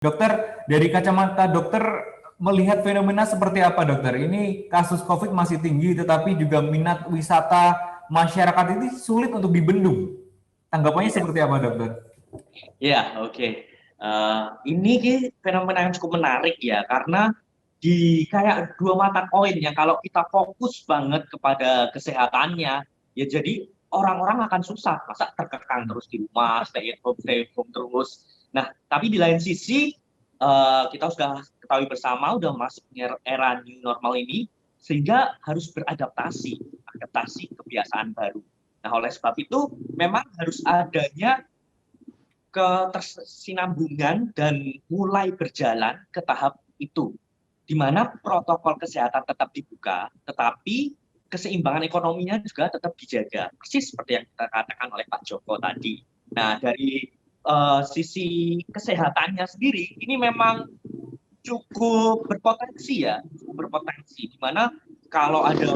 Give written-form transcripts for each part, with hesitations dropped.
Dokter, dari kacamata dokter melihat fenomena seperti apa dokter? Ini kasus COVID masih tinggi, tetapi juga minat wisata masyarakat ini sulit untuk dibendung. Tanggapannya Iya, seperti apa dokter? iya, oke. Ini fenomena yang cukup menarik ya, karena di kayak dua mata koin yang kalau kita fokus banget kepada kesehatannya, ya jadi orang-orang akan susah, masa terkekang terus di rumah, stay at home terus. Nah, tapi di lain sisi kita sudah ketahui bersama udah masuk era new normal ini, sehingga harus adaptasi kebiasaan baru. Nah, oleh sebab itu memang harus adanya ketersinambungan dan mulai berjalan ke tahap itu, di mana protokol kesehatan tetap dibuka, tetapi keseimbangan ekonominya juga tetap dijaga, persis seperti yang kita katakan oleh Pak Joko tadi. Nah, dari sisi kesehatannya sendiri, ini memang cukup berpotensi ya, di mana kalau ada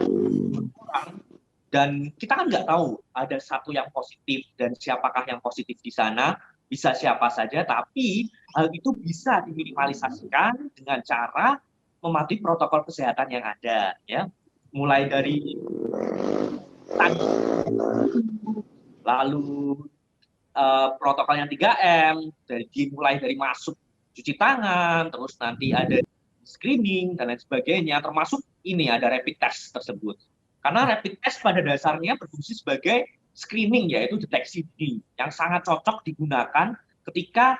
orang dan kita kan nggak tahu ada satu yang positif dan siapakah yang positif di sana, bisa siapa saja, tapi hal itu bisa diminimalisasikan dengan cara mematuhi protokol kesehatan yang ada, ya. Mulai dari tadi, lalu protokolnya 3M, dimulai dari masuk cuci tangan, terus nanti ada screening dan lain sebagainya, termasuk ini ada rapid test tersebut. Karena rapid test pada dasarnya berfungsi sebagai screening, yaitu deteksi dini yang sangat cocok digunakan ketika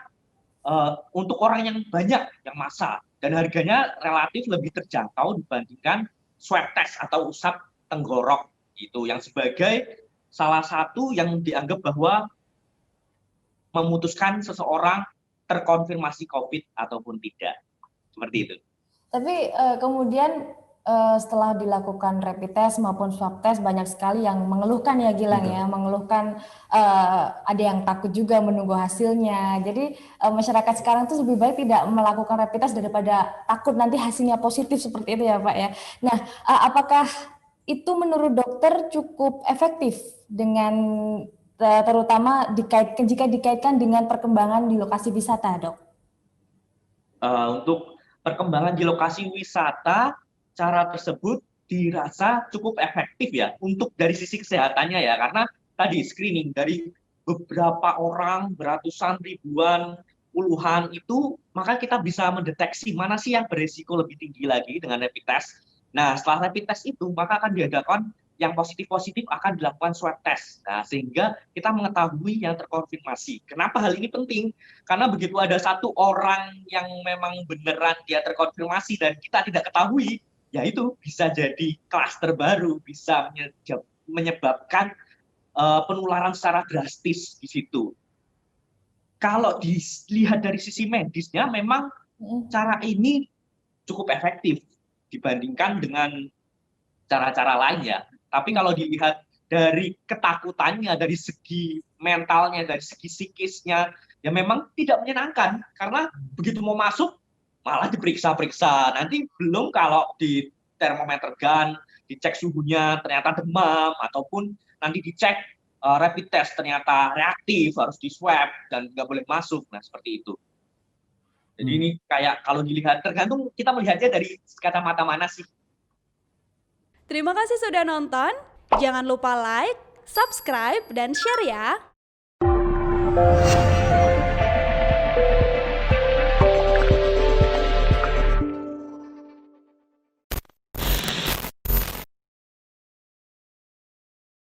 untuk orang yang banyak yang massa dan harganya relatif lebih terjangkau dibandingkan swab test atau usap tenggorok itu yang sebagai salah satu yang dianggap bahwa memutuskan seseorang terkonfirmasi COVID ataupun tidak. Seperti itu. Tapi kemudian setelah dilakukan rapid test maupun swab test, banyak sekali yang mengeluhkan ya Gilang ya, mengeluhkan ada yang takut juga menunggu hasilnya. Jadi masyarakat sekarang tuh lebih baik tidak melakukan rapid test daripada takut nanti hasilnya positif seperti itu ya Pak ya. Nah, apakah itu menurut dokter cukup efektif dengan terutama jika dikaitkan dengan perkembangan di lokasi wisata, Dok? Untuk perkembangan di lokasi wisata, cara tersebut dirasa cukup efektif ya untuk dari sisi kesehatannya ya, karena tadi screening dari beberapa orang, beratusan, ribuan, puluhan itu, maka kita bisa mendeteksi mana sih yang beresiko lebih tinggi lagi dengan rapid test. Nah, setelah rapid test itu, maka akan diadakan yang positif-positif akan dilakukan swab test. Nah, sehingga kita mengetahui yang terkonfirmasi. Kenapa hal ini penting? Karena begitu ada satu orang yang memang beneran dia terkonfirmasi dan kita tidak ketahui, ya itu bisa jadi klaster baru, bisa menyebabkan penularan secara drastis di situ. Kalau dilihat dari sisi medisnya, memang cara ini cukup efektif dibandingkan dengan cara-cara lain ya. Tapi kalau dilihat dari ketakutannya, dari segi mentalnya, dari segi psikisnya, ya memang tidak menyenangkan. Karena begitu mau masuk, malah diperiksa-periksa. Nanti belum kalau di termometer gun, dicek suhunya ternyata demam, ataupun nanti dicek rapid test ternyata reaktif, harus di swab, dan nggak boleh masuk. Nah, seperti itu. Jadi ini kayak kalau dilihat, tergantung kita melihatnya dari kacamata mana sih. Terima kasih sudah nonton. Jangan lupa like, subscribe, dan share ya.